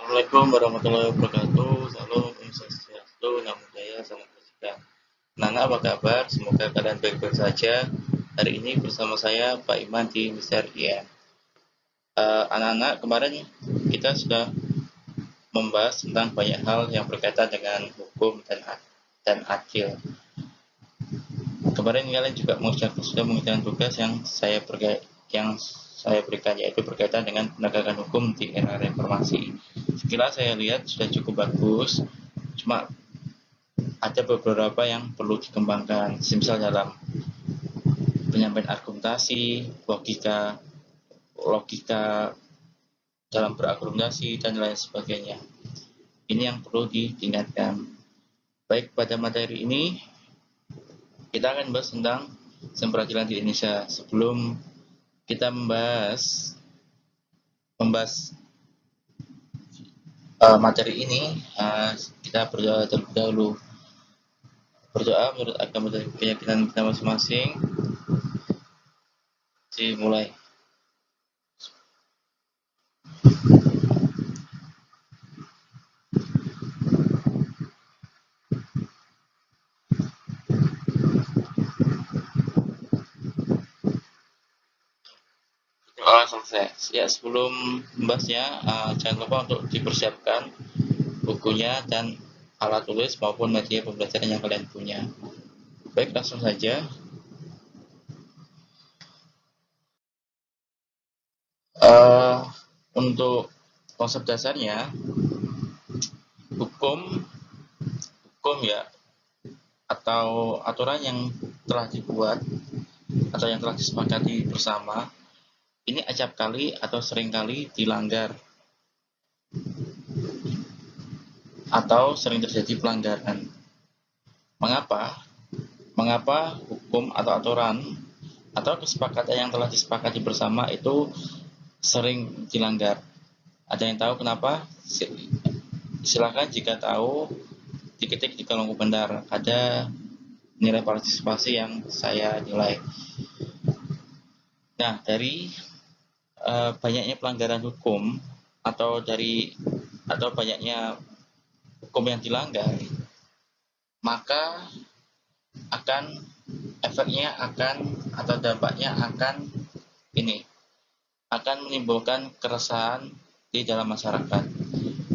Assalamualaikum warahmatullahi wabarakatuh. Salam, Om Swastiastu, Namo Buddhaya, Salam Kebajikan. Nana, apa kabar? Semoga kalian baik-baik saja. Hari ini bersama saya Pak Iman di Mister IM. Anak-anak, kemarin kita sudah membahas tentang banyak hal yang berkaitan dengan hukum dan adil. Kemarin kalian juga sudah mengerjakan tugas yang saya berikan, yaitu berkaitan dengan penegakan hukum di era reformasi. Sekilas saya lihat sudah cukup bagus, cuma ada beberapa yang perlu dikembangkan, misal dalam penyampaian argumentasi, logika dalam berargumentasi dan lain sebagainya. Ini yang perlu ditingkatkan. Baik, pada materi ini kita akan bahas tentang sistem peradilan di Indonesia. Sebelum kita membahas materi ini, kita berdoa terlebih dahulu. Berdoa menurut agama dan keyakinan kita masing-masing. Dimulai. Selesai. Ya, sebelum membahasnya, jangan lupa untuk dipersiapkan bukunya dan alat tulis maupun media pembelajaran yang kalian punya. Baik, langsung saja. Untuk konsep dasarnya, hukum ya, atau aturan yang telah dibuat atau yang telah disepakati bersama, ini acap kali atau sering kali dilanggar atau sering terjadi pelanggaran. Mengapa hukum atau aturan atau kesepakatan yang telah disepakati bersama itu sering dilanggar? Ada yang tahu kenapa? Silakan jika tahu diketik di kolom komentar. Ada nilai partisipasi yang saya nilai. Nah, dari banyaknya pelanggaran hukum atau banyaknya hukum yang dilanggar, maka efeknya atau dampaknya akan menimbulkan keresahan di dalam masyarakat.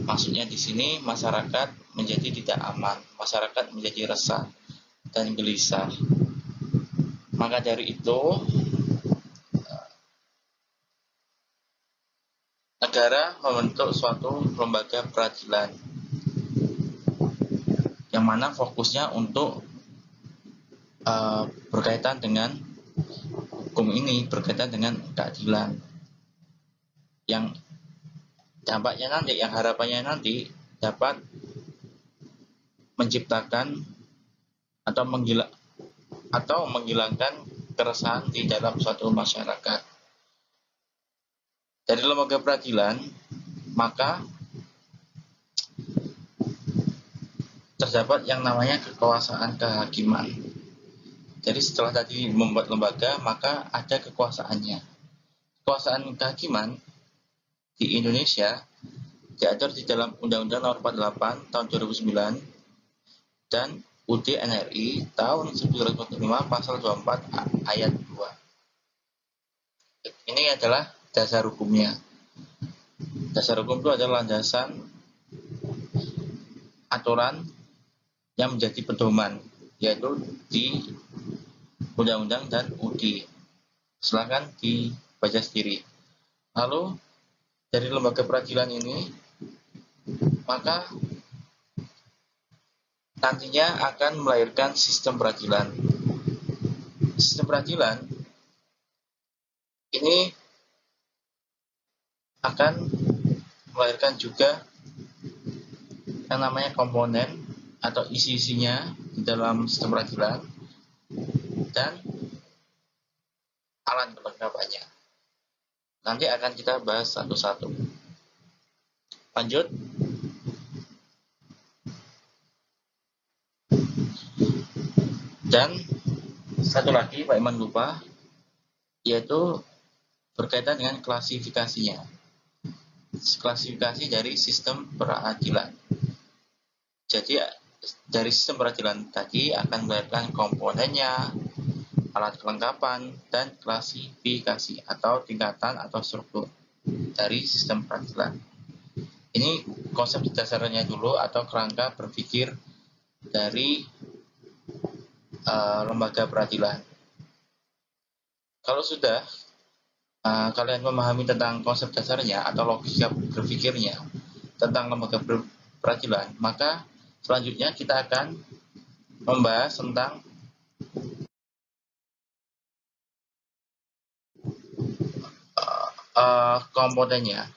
Maksudnya di sini masyarakat menjadi tidak aman, masyarakat menjadi resah dan gelisah. Maka dari itu, negara membentuk suatu lembaga peradilan yang mana fokusnya untuk berkaitan dengan hukum ini, berkaitan dengan keadilan, yang dampaknya nanti, yang harapannya nanti dapat menciptakan atau menghilangkan keresahan di dalam suatu masyarakat. Dari lembaga peradilan, maka terdapat yang namanya kekuasaan kehakiman. Jadi setelah tadi membuat lembaga, maka ada kekuasaannya. Kekuasaan kehakiman di Indonesia diatur di dalam Undang-Undang Nomor 48 Tahun 2009 dan UUD NRI Tahun 1945 Pasal 24 Ayat 2. Ini adalah dasar hukumnya. Dasar hukum itu adalah landasan aturan yang menjadi pedoman, yaitu di Undang-Undang dan UUD. Silakan dibaca sendiri. Lalu dari lembaga peradilan ini, maka nantinya akan melahirkan sistem peradilan. Sistem peradilan ini akan melahirkan juga yang namanya komponen atau isi-isinya di dalam sistem peradilan dan alat kelengkapannya. Nanti akan kita bahas satu-satu. Lanjut. Dan satu lagi Pak Iman lupa, yaitu berkaitan dengan klasifikasinya. klasifikasi dari sistem peradilan. Jadi dari sistem peradilan tadi akan melahirkan komponennya, alat kelengkapan, dan klasifikasi atau tingkatan atau struktur dari sistem peradilan. Ini konsep dasarnya dulu atau kerangka berpikir dari lembaga peradilan. Kalau sudah kalian memahami tentang konsep dasarnya atau logika berpikirnya tentang lembaga peradilan, maka selanjutnya kita akan membahas tentang komponennya.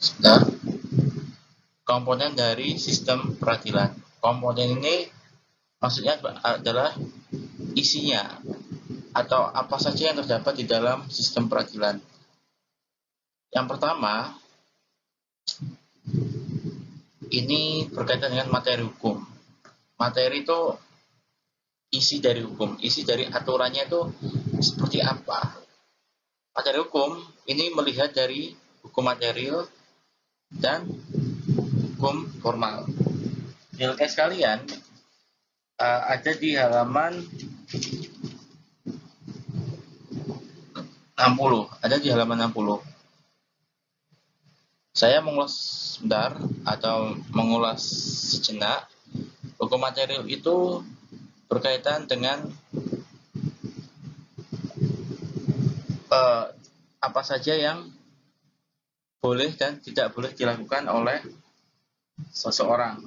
Sebentar. Komponen dari sistem peradilan. Komponen ini maksudnya adalah isinya atau apa saja yang terdapat di dalam sistem peradilan. Yang pertama, ini berkaitan dengan materi hukum. Materi itu isi dari hukum, isi dari aturannya itu seperti apa. Materi hukum ini melihat dari hukum material dan hukum formal. Nilai sekalian ada di halaman 60. Ada di halaman 60. Saya mengulas sebentar atau mengulas sejenak. Hukum material itu berkaitan dengan apa saja yang boleh dan tidak boleh dilakukan oleh seseorang.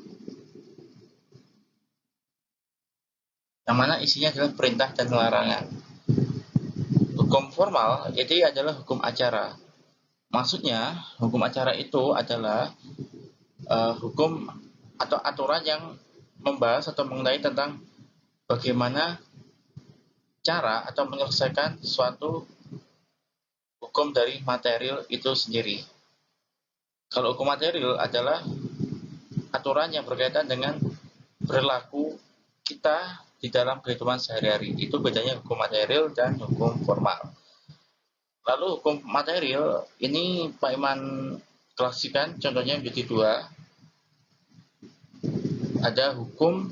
Yang mana isinya adalah perintah dan larangan. Hukum formal itu adalah hukum acara. Maksudnya, hukum acara itu adalah hukum atau aturan yang membahas atau mengenai tentang bagaimana cara atau menyelesaikan suatu hukum dari material itu sendiri. Kalau hukum material adalah aturan yang berkaitan dengan perilaku kita di dalam kehidupan sehari-hari. Itu bedanya hukum material dan hukum formal. Lalu hukum material ini Pak Iman klasikan contohnya menjadi dua. Ada hukum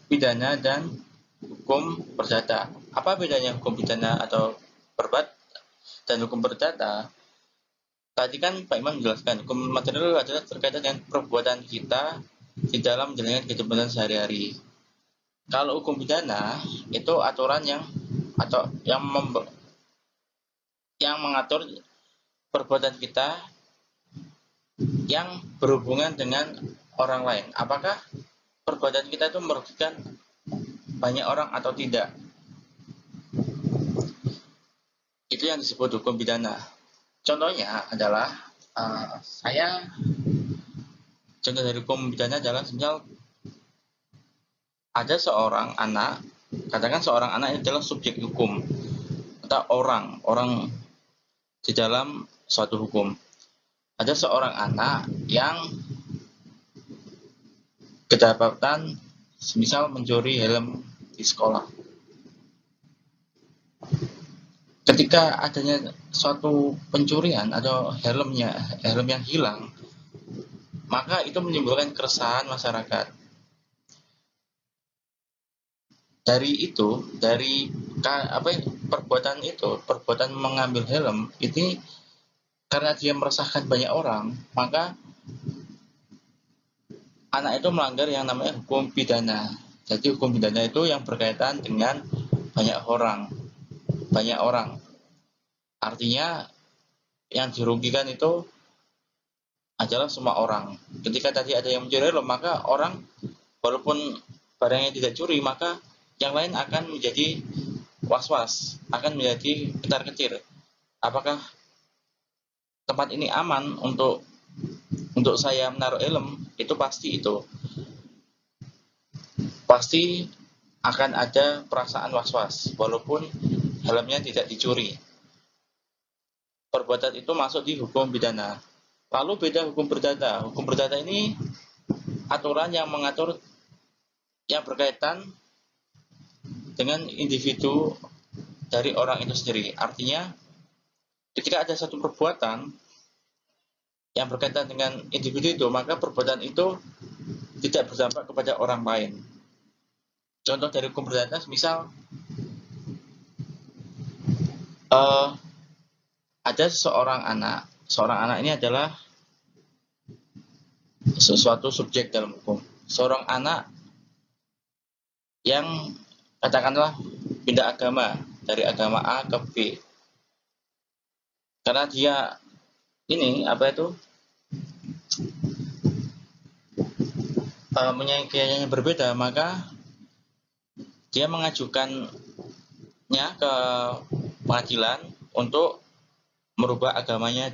pidana dan hukum perdata. Apa bedanya hukum pidana atau dan hukum perdata? Tadi kan Pak Iman menjelaskan hukum material adalah terkait dengan perbuatan kita di dalam menjalankan kehidupan sehari-hari. Kalau hukum pidana itu aturan yang mengatur perbuatan kita yang berhubungan dengan orang lain. Apakah perbuatan kita itu merugikan banyak orang atau tidak? Itu yang disebut hukum pidana. Contohnya adalah contoh dari hukum pidana adalah misal ada seorang anak, katakan seorang anak ini adalah subjek hukum atau orang di dalam suatu hukum. Ada seorang anak yang kedapatan misal mencuri helm di sekolah. Ketika adanya suatu pencurian atau helm yang hilang, maka itu menimbulkan keresahan masyarakat. Dari perbuatan mengambil helm ini karena dia meresahkan banyak orang, maka anak itu melanggar yang namanya hukum pidana. Jadi hukum pidana itu yang berkaitan dengan banyak orang. Artinya yang dirugikan itu adalah semua orang. Ketika tadi ada yang mencuri helm, maka orang walaupun barangnya tidak curi, maka yang lain akan menjadi was-was, akan menjadi ketar-ketir. Apakah tempat ini aman untuk saya menaruh helm? Itu pasti akan ada perasaan was-was walaupun helmnya tidak dicuri. Perbuatan itu masuk di hukum pidana. Lalu beda hukum perdata. Hukum perdata ini aturan yang mengatur yang berkaitan dengan individu dari orang itu sendiri. Artinya ketika ada satu perbuatan yang berkaitan dengan individu itu, maka perbuatan itu tidak berdampak kepada orang lain. Contoh dari hukum perdata, misal ada seorang anak ini adalah sesuatu subjek dalam hukum. Seorang anak yang katakanlah pindah agama dari agama A ke B, karena dia ini mempunyai keyakinan yang berbeda, maka dia mengajukannya ke pengadilan untuk merubah agamanya.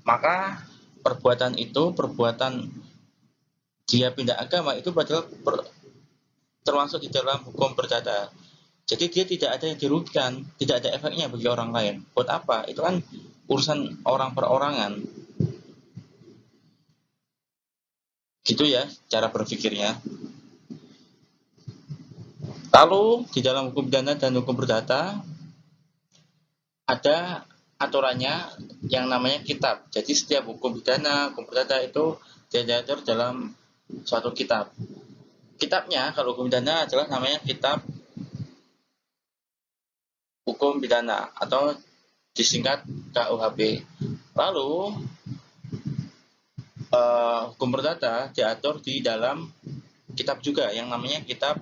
Maka perbuatan dia pindah agama itu padahal termasuk di dalam hukum perdata. Jadi dia tidak ada yang dirugikan, tidak ada efeknya bagi orang lain. Buat apa? Itu kan urusan orang perorangan. Gitu ya cara berpikirnya. Lalu di dalam hukum pidana dan hukum perdata ada aturannya yang namanya kitab. Jadi setiap hukum pidana, hukum perdata itu diatur dalam suatu kitab. Kitabnya kalau hukum pidana adalah namanya kitab hukum pidana atau disingkat KUHP. Lalu hukum perdata diatur di dalam kitab juga yang namanya kitab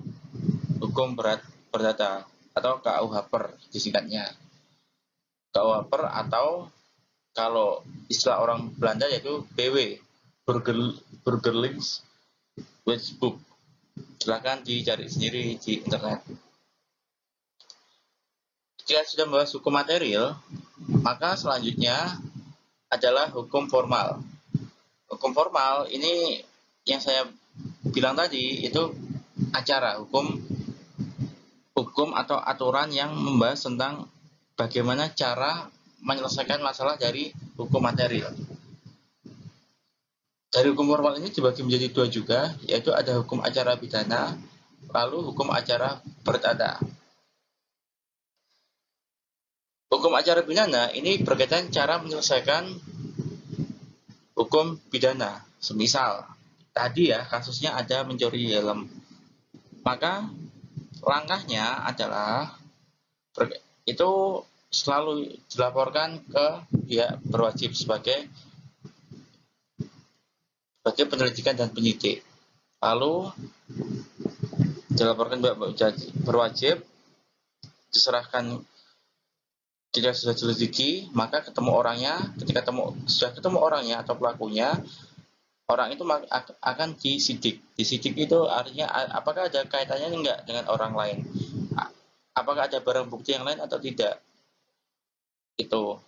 hukum perdata atau KUHPer disingkatnya. KUHPer atau kalau istilah orang Belanda yaitu BW, Burgerlings Wetboek. Silahkan dicari sendiri di internet. Jika sudah membahas hukum material, maka selanjutnya adalah hukum formal. Hukum formal ini yang saya bilang tadi itu acara hukum atau aturan yang membahas tentang bagaimana cara menyelesaikan masalah dari hukum material. Dari hukum formal ini dibagi menjadi dua juga, yaitu ada hukum acara pidana, lalu hukum acara perdata. Hukum acara pidana ini berkaitan cara menyelesaikan hukum pidana. Semisal tadi ya kasusnya ada mencuri helm, maka langkahnya adalah itu selalu dilaporkan ke pihak berwajib sebagai penyelidikan dan penyidik. Lalu dilaporkan pihak berwajib, diserahkan. Jika sudah diselidiki, maka ketemu orangnya. Ketika sudah ketemu orangnya atau pelakunya, orang itu akan disidik. Disidik itu artinya apakah ada kaitannya enggak dengan orang lain, apakah ada barang bukti yang lain atau tidak. Itu.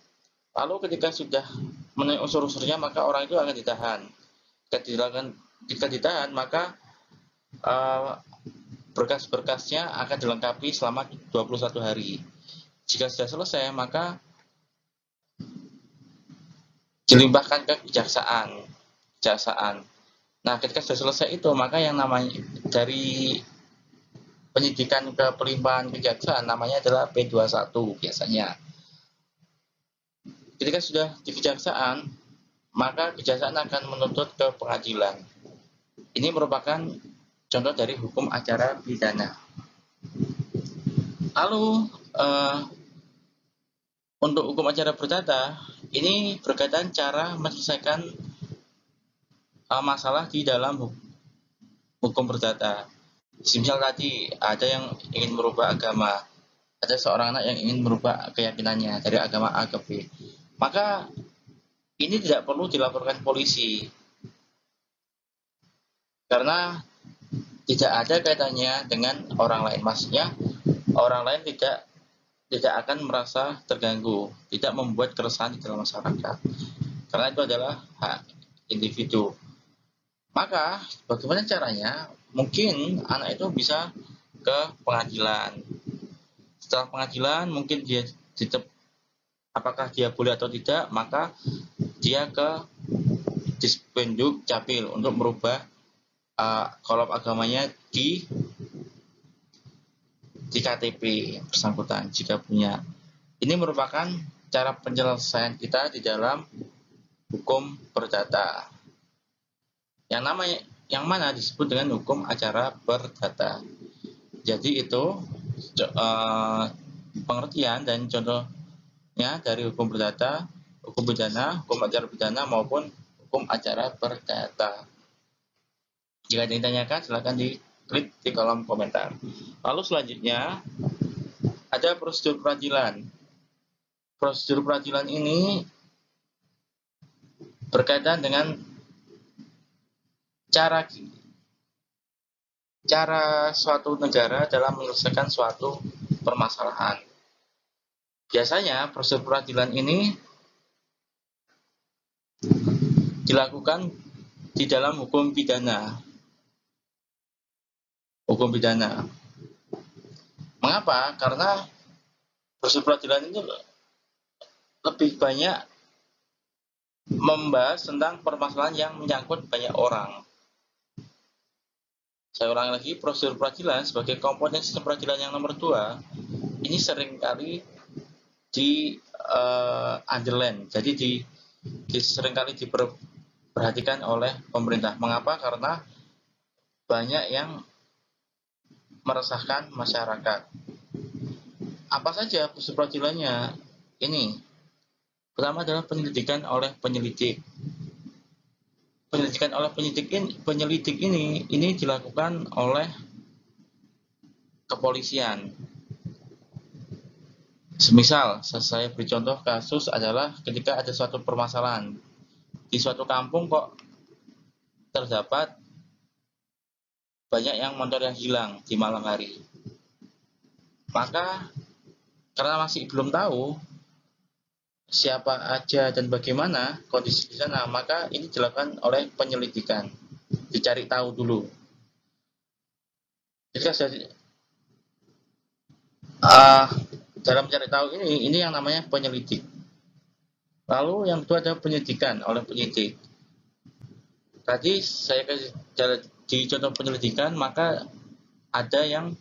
Lalu ketika sudah memenuhi unsur-unsurnya, maka orang itu akan ditahan. Jika ditahan, maka berkas-berkasnya akan dilengkapi selama 21 hari. Jika sudah selesai, maka dilimpahkan ke kejaksaan. Nah, ketika sudah selesai itu, maka yang namanya dari penyidikan ke pelimpahan kejaksaan namanya adalah P21 biasanya. Ketika sudah di kejaksaan, maka kejaksaan akan menuntut ke pengadilan. Ini merupakan contoh dari hukum acara pidana. Lalu untuk hukum acara perdata ini berkaitan cara menyelesaikan masalah di dalam hukum perdata. Misal tadi ada yang ingin merubah agama, ada seorang anak yang ingin merubah keyakinannya dari agama A ke B, maka ini tidak perlu dilaporkan polisi karena tidak ada kaitannya dengan orang lain. Maksudnya orang lain tidak akan merasa terganggu, tidak membuat keresahan di dalam masyarakat, karena itu adalah hak individu. Maka bagaimana caranya? Mungkin anak itu bisa ke pengadilan. Setelah pengadilan mungkin dia apakah dia boleh atau tidak, maka dia ke Dispenduk Capil untuk merubah kolom agamanya di di KTP bersangkutan jika punya. Ini merupakan cara penyelesaian kita di dalam hukum perdata. Yang mana disebut dengan hukum acara perdata. Jadi itu pengertian dan contohnya dari hukum perdata, hukum pidana, hukum acara pidana maupun hukum acara perdata. Jika ada yang ditanyakan, silakan diklik di kolom komentar. Lalu selanjutnya ada prosedur peradilan. Prosedur peradilan ini berkaitan dengan cara suatu negara dalam menyelesaikan suatu permasalahan. Biasanya prosedur peradilan ini dilakukan di dalam hukum pidana. Hukum pidana. Mengapa? Karena prosedur peradilan itu lebih banyak membahas tentang permasalahan yang menyangkut banyak orang. Saya ulangi lagi, prosedur peradilan sebagai komponen sistem peradilan yang nomor 2, ini seringkali di underline, jadi seringkali diperhatikan oleh pemerintah. Mengapa? Karena banyak yang meresahkan masyarakat. Apa saja prosedur peradilannya? Ini pertama adalah penyelidikan oleh penyelidik. Penyelidikan oleh penyelidik ini dilakukan oleh kepolisian. Semisal, saya beri contoh kasus adalah ketika ada suatu permasalahan di suatu kampung kok terdapat banyak yang motor yang hilang di malam hari. Maka karena masih belum tahu siapa aja dan bagaimana kondisi di sana, maka ini dilakukan oleh penyelidikan, dicari tahu dulu. Jadi dalam mencari tahu ini yang namanya penyelidik. Lalu yang kedua adalah penyidikan oleh penyidik. Tadi saya kasih di contoh penyelidikan, maka ada yang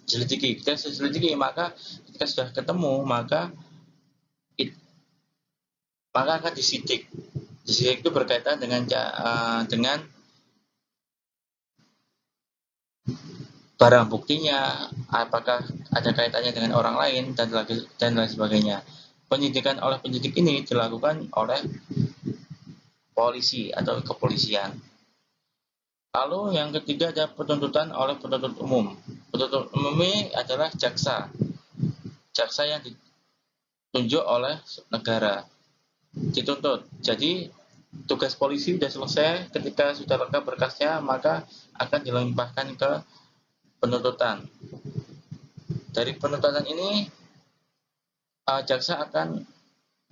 selidiki. Kita selidiki, maka ketika sudah ketemu, maka akan disidik. Disidik itu berkaitan dengan barang buktinya, apakah ada kaitannya dengan orang lain dan lain sebagainya. Penyidikan oleh penyidik ini dilakukan oleh polisi atau kepolisian. Lalu yang ketiga ada penuntutan oleh penuntut umum. Penuntut umum ini adalah jaksa. Jaksa yang ditunjuk oleh negara. Dituntut. Jadi tugas polisi sudah selesai, ketika sudah lengkap berkasnya, maka akan dilimpahkan ke penuntutan. Dari penuntutan ini jaksa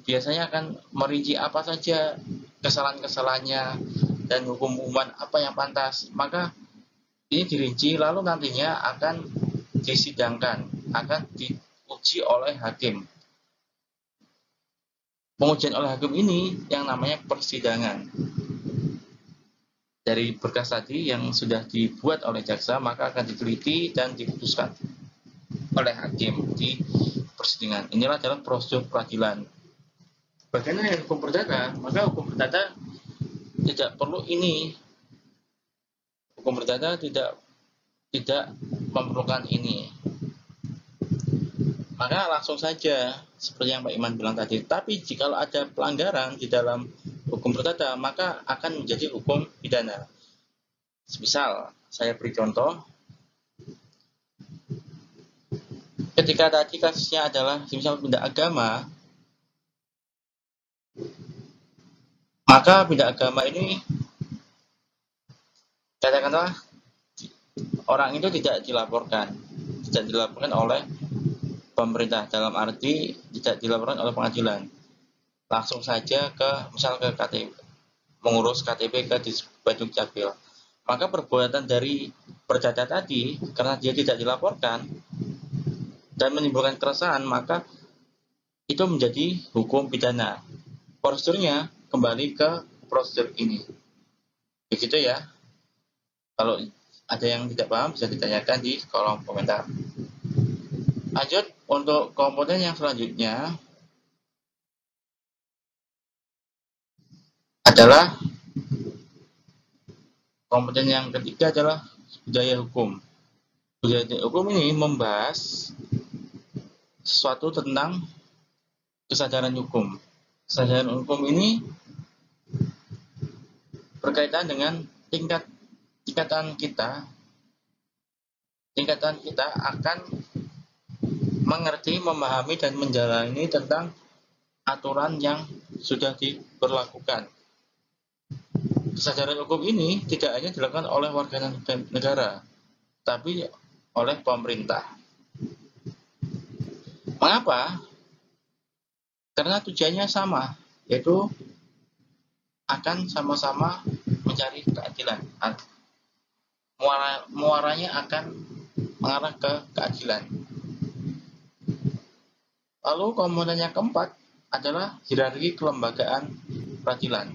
biasanya akan merinci apa saja kesalahan-kesalahannya dan hukuman apa yang pantas. Maka ini dirinci, lalu nantinya akan disidangkan, akan diuji oleh hakim. Pengujian oleh hakim ini yang namanya persidangan. Dari berkas tadi yang sudah dibuat oleh jaksa, maka akan diteliti dan diputuskan oleh hakim di persidangan. Inilah adalah prosedur peradilan. Bagaimana dengan hukum perdata? Maka hukum perdata tidak perlu ini. Hukum perdata tidak memerlukan ini. Maka langsung saja, seperti yang Pak Iman bilang tadi. Tapi jika ada pelanggaran di dalam hukum perdata, maka akan menjadi hukum pidana. Misal, saya beri contoh. Ketika tadi kasusnya adalah misal pindah agama, maka pindah agama ini katakanlah orang itu tidak dilaporkan oleh pemerintah, dalam arti tidak dilaporkan oleh pengadilan, langsung saja ke KTP, mengurus KTP ke Disduk Capil. Maka perbuatan dari perdata tadi, karena dia tidak dilaporkan dan menimbulkan keresahan, maka itu menjadi hukum pidana. Prosedurnya kembali ke prosedur ini. Begitu ya. Kalau ada yang tidak paham bisa ditanyakan di kolom komentar. Lanjut untuk komponen yang selanjutnya adalah komponen yang ketiga adalah budaya hukum. Budaya hukum ini membahas sesuatu tentang kesadaran hukum. Kesadaran hukum ini berkaitan dengan tingkatan kita akan mengerti, memahami, dan menjalani tentang aturan yang sudah diberlakukan. Kesadaran hukum ini tidak hanya dilakukan oleh warga negara, tapi oleh pemerintah. Mengapa? Karena tujuannya sama, yaitu akan sama-sama mencari keadilan. Muaranya akan mengarah ke keadilan. Lalu komponen yang keempat adalah hierarki kelembagaan peradilan.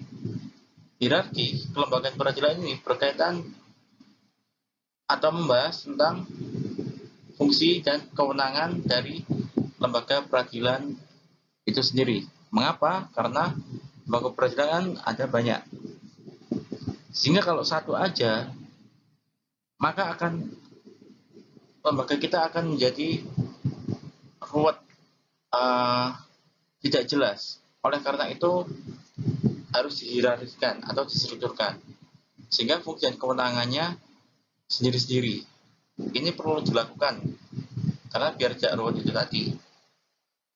Hierarki kelembagaan peradilan ini berkaitan atau membahas tentang fungsi dan kewenangan dari lembaga peradilan itu sendiri. Mengapa? Karena lembaga peradilan ada banyak. Sehingga kalau satu aja, maka lembaga kita akan menjadi ruwet, tidak jelas. Oleh karena itu harus dihierarkikan atau distrukturkan, sehingga fungsi dan kewenangannya sendiri-sendiri. Ini perlu dilakukan karena biar tidak ruwet itu tadi.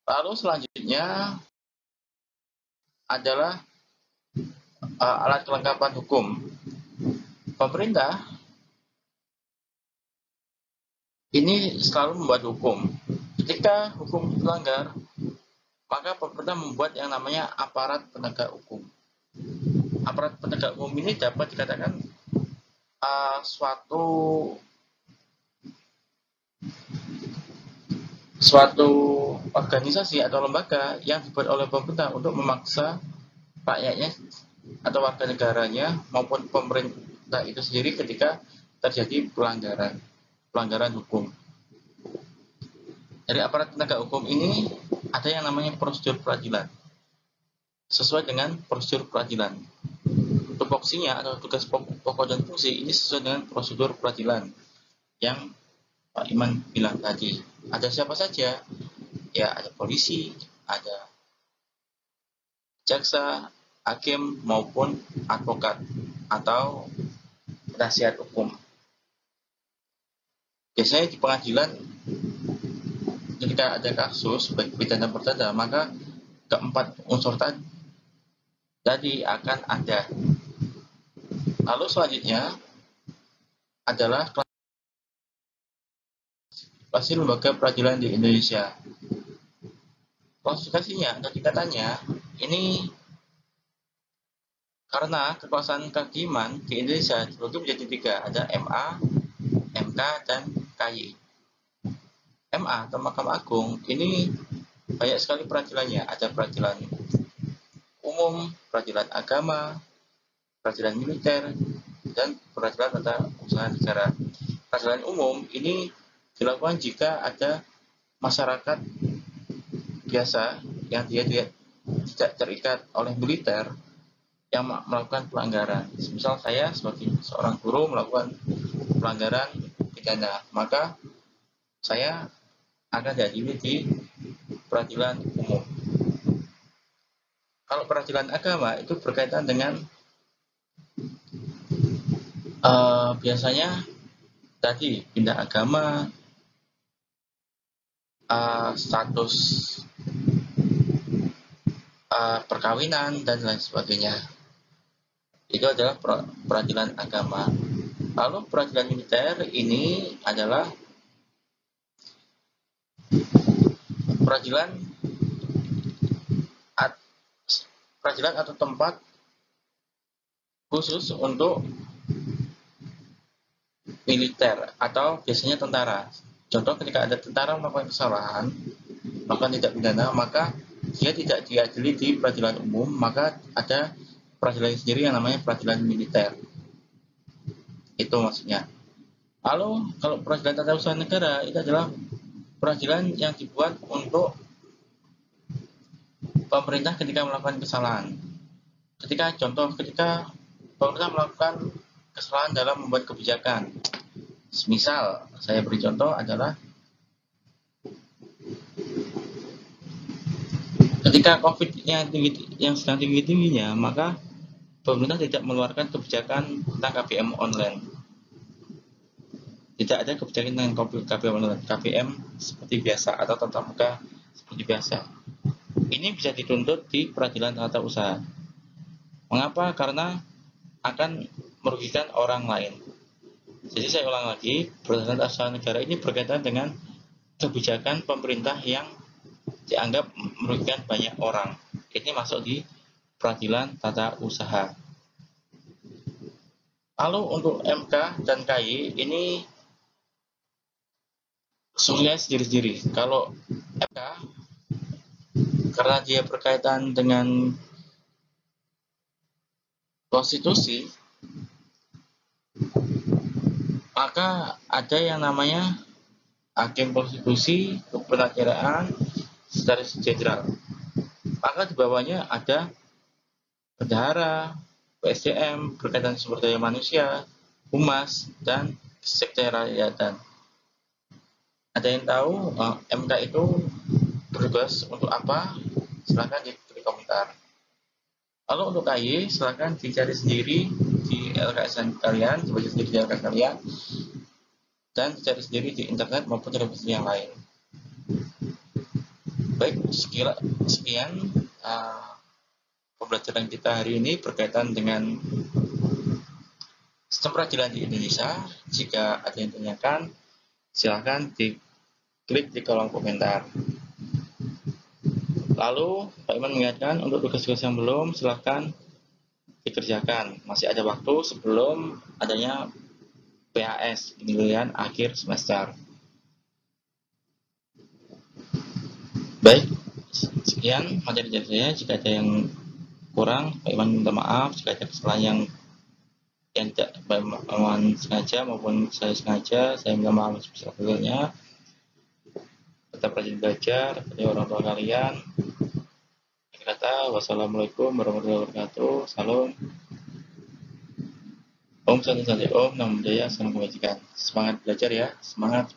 Lalu selanjutnya adalah alat kelengkapan hukum. Pemerintah ini selalu membuat hukum. Ketika hukum dilanggar, maka pemerintah membuat yang namanya aparat penegak hukum. Aparat penegak hukum ini dapat dikatakan suatu organisasi atau lembaga yang dibuat oleh pemerintah untuk memaksa rakyatnya atau warga negaranya maupun pemerintah itu sendiri ketika terjadi pelanggaran hukum. Dari aparat penegak hukum ini ada yang namanya prosedur peradilan. Sesuai dengan prosedur peradilan, tupoksinya atau tugas pokok dan fungsi ini sesuai dengan prosedur peradilan yang Pak Iman bilang tadi. Ada siapa saja? Ya, ada polisi, ada jaksa, hakim maupun advokat atau penasihat hukum. Biasanya di pengadilan ketika ada kasus baik pidana perdata, maka keempat unsur tadi akan ada. Lalu selanjutnya adalah klasifikasi lembaga peradilan di Indonesia. Klasifikasinya atau tingkatannya ini karena kekuasaan kehakiman di Indonesia dibagi menjadi 3, ada MA, MK, dan KY. MA atau Mahkamah Agung ini banyak sekali peradilannya, ada peradilan umum, peradilan agama, peradilan militer, dan peradilan tata usaha negara. Peradilan umum ini dilakukan jika ada masyarakat biasa yang dia tidak terikat oleh militer yang melakukan pelanggaran. Misal saya sebagai seorang guru melakukan pelanggaran pidana, maka saya akan diadili di peradilan umum. Kalau peradilan agama itu berkaitan dengan biasanya tadi pindah agama, status perkawinan dan lain sebagainya. Itu adalah peradilan agama. Lalu peradilan militer ini adalah peradilan atau tempat khusus untuk militer atau biasanya tentara. Contoh, ketika ada tentara melakukan kesalahan, melakukan tindak pidana, maka dia tidak diadili di peradilan umum, maka ada peradilan sendiri yang namanya peradilan militer. Itu maksudnya. Lalu kalau peradilan tata usaha negara itu adalah peradilan yang dibuat untuk pemerintah ketika melakukan kesalahan. Ketika pemerintah melakukan kesalahan dalam membuat kebijakan. Misal, saya beri contoh adalah ketika COVID yang sedang tinggi-tingginya, maka pemerintah tidak mengeluarkan kebijakan tentang KPM online. Tidak ada kebijakan tentang KPM online, KPM seperti biasa atau tatap muka seperti biasa. Ini bisa dituntut di peradilan tata usaha. Mengapa? Karena akan merugikan orang lain. Jadi saya ulang lagi, peradilan tata usaha negara ini berkaitan dengan kebijakan pemerintah yang dianggap merugikan banyak orang. Ini masuk di peradilan tata usaha. Lalu untuk MK dan KY ini solusinya sendiri-sendiri. Kalau MK karena dia berkaitan dengan konstitusi, maka ada yang namanya hakim konstitusi, kepenagaraan, sekretaris jenderal. Maka di bawahnya ada bendahara, PSDM, berkaitan sumber daya manusia, humas, dan sekretariatan. Ada yang tahu MK itu bertugas untuk apa? Silahkan diberi komentar. Lalu untuk KY, silahkan dicari sendiri di LKS kalian, coba sendiri di LKS kalian, dan dicari sendiri di internet maupun di revisi yang lain. Baik, sekian pembelajaran kita hari ini berkaitan dengan sistem peradilan di Indonesia. Jika ada yang tanyakan, silahkan diklik di kolom komentar. Lalu, Pak Iman mengingatkan untuk tugas-tugas yang belum, silahkan dikerjakan. Masih ada waktu sebelum adanya PAS, penilaian akhir semester. Baik, sekian materi dari saya. Jika ada yang kurang, Pak Iman minta maaf. Jika ada kesalahan yang tidak Pak Iman sengaja maupun saya sengaja, saya minta maaf sebesar-besarnya. Tetap rajin belajar, kepada orang tua kalian. Kata wassalamualaikum warahmatullahi wabarakatuh. Salam. Om Santi Santi Om Namo Buddhaya. Salam kebajikan. Semangat belajar ya. Semangat.